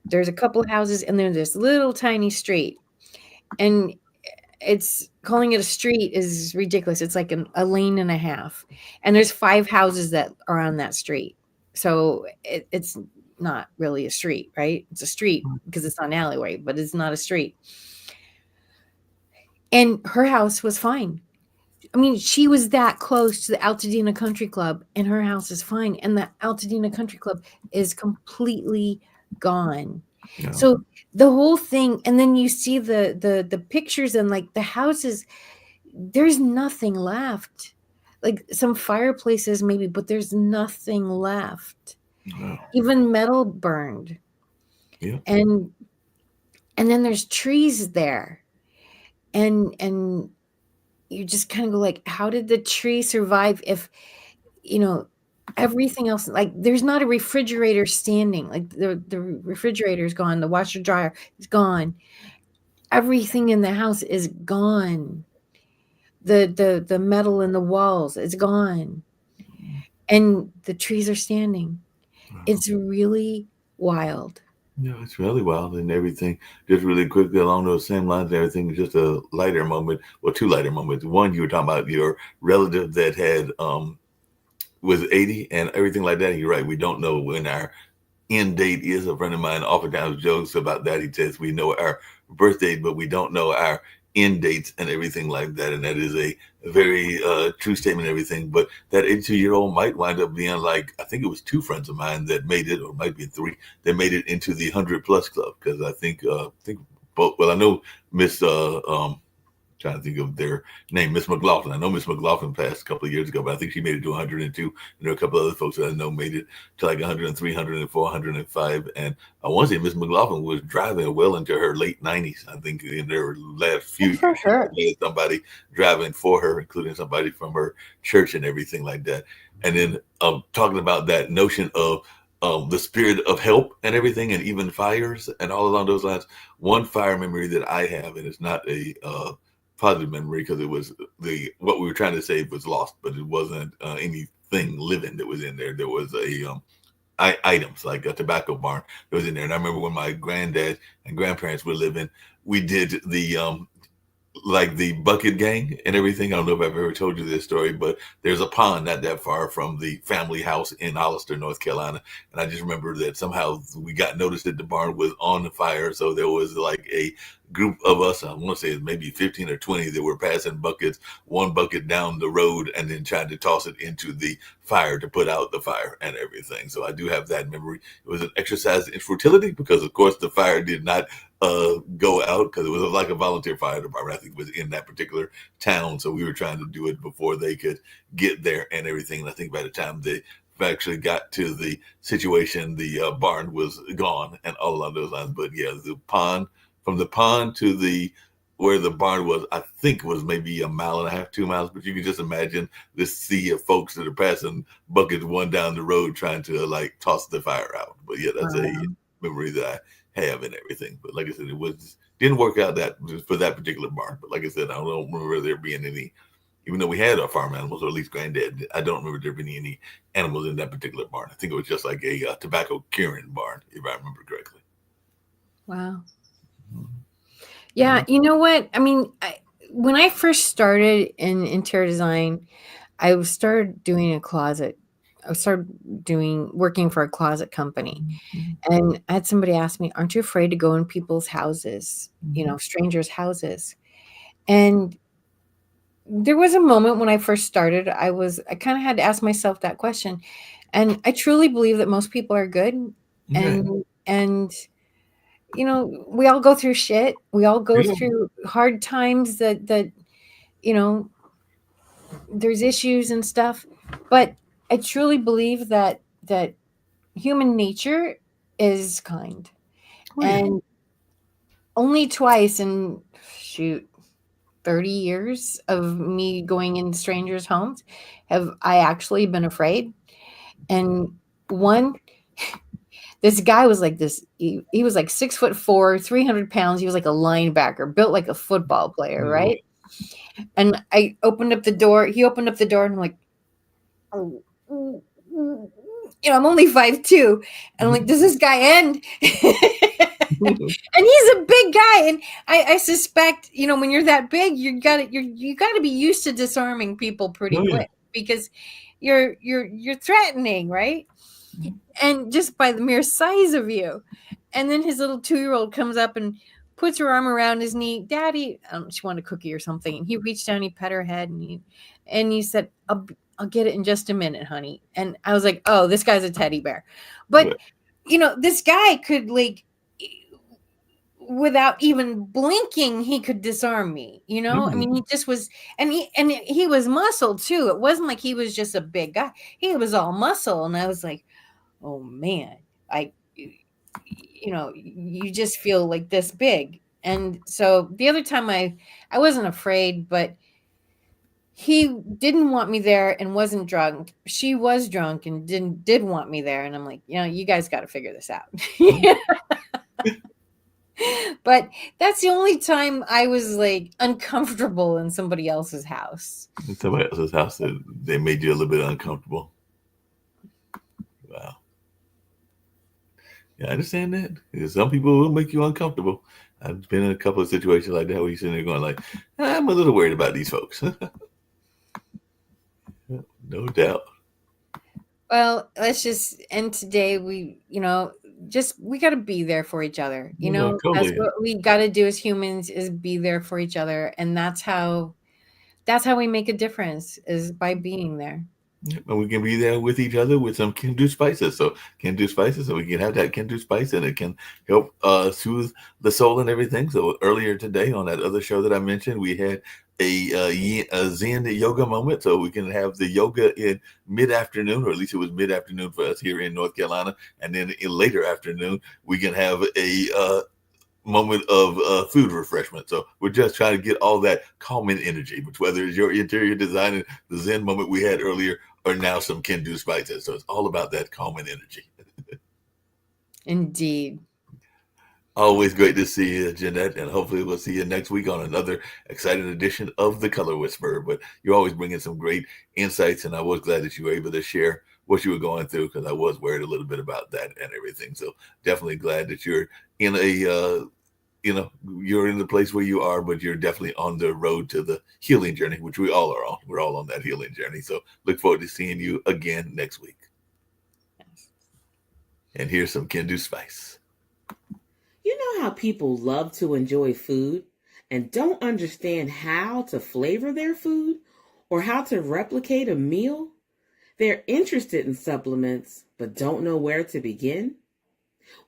there's a couple houses, and there's this little tiny street. And it's calling it a street is ridiculous. It's like a lane and a half, and there's 5 houses that are on that street. So it's not really a street, right? It's a street because it's not an alleyway, but it's not a street. And her house was fine. I mean, she was that close to the Altadena Country Club, and her house is fine. And the Altadena Country Club is completely gone. No. So the whole thing, and then you see the pictures and like the houses, there's nothing left. Like some fireplaces maybe, but there's nothing left. Wow. Even metal burned. Yeah. And then there's trees there. And you just kind of go like, how did the tree survive if everything else, like there's not a refrigerator standing, like the refrigerator's gone, the washer dryer is gone, everything in the house is gone, the metal in the walls is gone, and the trees are standing. It's really wild. Yeah, it's really wild and everything. Just really quickly along those same lines, everything, just a lighter moment, well, 2 lighter moments. One, you were talking about your relative that had was 80 and everything like that. And you're right, we don't know when our end date is. A friend of mine oftentimes jokes about that. He says we know our birth date, but we don't know our end dates and everything like that. And that is a very true statement and everything. But that 82-year-old might wind up being like, I think it was two friends of mine that made it, or might be three, that made it into the 100+ club. Because I think both, well, I know Miss trying to think of their name, Miss McLaughlin. I know Miss McLaughlin passed a couple of years ago, but I think she made it to 102. And there are a couple of other folks that I know made it to like 103, 104, 105. And I want to say Miss McLaughlin was driving well into her late 90s. I think in their last few For years, sure. she had somebody driving for her, including somebody from her church and everything like that. And then talking about that notion of the spirit of help and everything, and even fires and all along those lines. One fire memory that I have, and it's not a positive memory because it was what we were trying to save was lost, but it wasn't anything living that was in there. There was items like a tobacco barn that was in there, and I remember when my granddad and grandparents were living, we did the like the bucket gang and everything. I don't know if I've ever told you this story, but there's a pond not that far from the family house in Hollister, North Carolina. And I just remember that somehow we got noticed that the barn was on fire. So there was like a group of us, I want to say maybe 15 or 20, that were passing buckets, one bucket down the road, and then trying to toss it into the fire to put out the fire and everything. So I do have that memory. It was an exercise in fertility because, of course, the fire did not go out because it was like a volunteer fire department. I think it was in that particular town, so we were trying to do it before they could get there and everything. And I think by the time they actually got to the situation, the barn was gone and all along those lines. But yeah, the pond, from the pond to the where the barn was, I think was maybe a mile and a half, 2 miles. But you can just imagine this sea of folks that are passing buckets one down the road trying to like toss the fire out. But yeah, that's a memory that I have and everything. But like I said, didn't work out that for that particular barn. But like I said, I don't remember there being any, even though we had our farm animals, or at least granddad, I don't remember there being any animals in that particular barn. I think it was just like a tobacco curing barn, if I remember correctly. Wow. Yeah, you know what? I mean, when I first started in interior design, I started doing a closet. I started working for a closet company. And I had somebody ask me, "Aren't you afraid to go in people's houses, strangers' houses?" And there was a moment when I first started, I kind of had to ask myself that question. And I truly believe that most people are good. And we all go through shit. We all go through hard times that there's issues and stuff. But I truly believe that human nature is kind. And only twice in 30 years of me going in strangers' homes have I actually been afraid. And one, this guy was like this. He was like 6'4", 300 pounds. He was like a linebacker, built like a football player, right? And I opened up the door. He opened up the door, and I'm like, oh, I'm only 5'2", and I'm like, does this guy end? And he's a big guy, and I suspect, when you're that big, you got to be used to disarming people pretty quick because you're threatening, right? And just by the mere size of you. And then his little 2-year-old comes up and puts her arm around his knee. Daddy, she wanted a cookie or something. And he reached down, he pet her head, and he said, I'll get it in just a minute, honey. And I was like, oh, this guy's a teddy bear. But, this guy could, like, without even blinking, he could disarm me. I mean, he just was, and he was muscle too. It wasn't like he was just a big guy. He was all muscle. And I was like, oh man, you just feel like this big. And so the other time I wasn't afraid, but he didn't want me there and wasn't drunk. She was drunk and did want me there. And I'm like, you guys got to figure this out. But that's the only time I was like uncomfortable in somebody else's house. Somebody else's house, they made you a little bit uncomfortable. Wow. Yeah, I understand that. Because some people will make you uncomfortable. I've been in a couple of situations like that where you're sitting there going like, I'm a little worried about these folks. No doubt. Well, let's just end today. we got to be there for each other. You No, know, that's totally. what we got to do as humans, is be there for each other. And that's how we make a difference, is by being there. And we can be there with each other with some Kendu spices. So Kendu spices, so we can have that Kendu spice, and it can help soothe the soul and everything. So earlier today on that other show that I mentioned, we had a Zen yoga moment. So we can have the yoga in mid-afternoon, or at least it was mid-afternoon for us here in North Carolina. And then in later afternoon, we can have a moment of food refreshment. So we're just trying to get all that calming energy, which whether it's your interior design and the Zen moment we had earlier, or now some Kendu spices. So it's all about that calming energy. Indeed. Always great to see you, Jeanette, and hopefully we'll see you next week on another exciting edition of The Color Whisperer. But you're always bringing some great insights, and I was glad that you were able to share what you were going through, because I was worried a little bit about that and everything. So definitely glad that you're in a you're in the place where you are, but you're definitely on the road to the healing journey, which we all are on. We're all on that healing journey. So look forward to seeing you again next week. Yes. And here's some Kendu spice. You know how people love to enjoy food and don't understand how to flavor their food or how to replicate a meal? They're interested in supplements but don't know where to begin?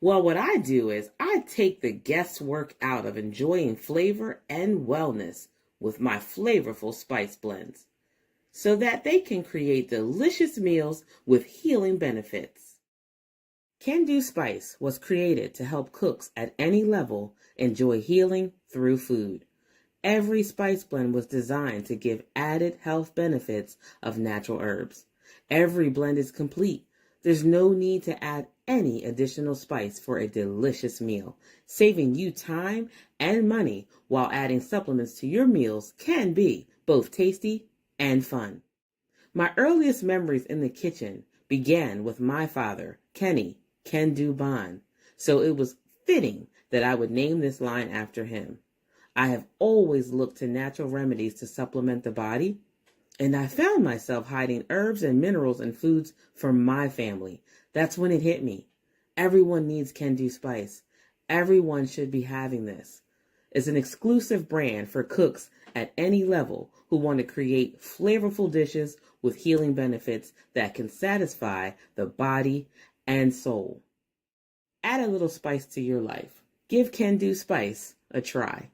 Well, what I do is I take the guesswork out of enjoying flavor and wellness with my flavorful spice blends, so that they can create delicious meals with healing benefits. Kendu Spice was created to help cooks at any level enjoy healing through food. Every spice blend was designed to give added health benefits of natural herbs. Every blend is complete. There's no need to add any additional spice for a delicious meal. Saving you time and money while adding supplements to your meals can be both tasty and fun. My earliest memories in the kitchen began with my father, Kenny Kendu Bond, so it was fitting that I would name this line after him. I have always looked to natural remedies to supplement the body, and I found myself hiding herbs and minerals in foods for my family. That's when it hit me. Everyone needs Kendu Spice. Everyone should be having this. It's an exclusive brand for cooks at any level who want to create flavorful dishes with healing benefits that can satisfy the body and soul. Add a little spice to your life. Give Kendu Spice a try.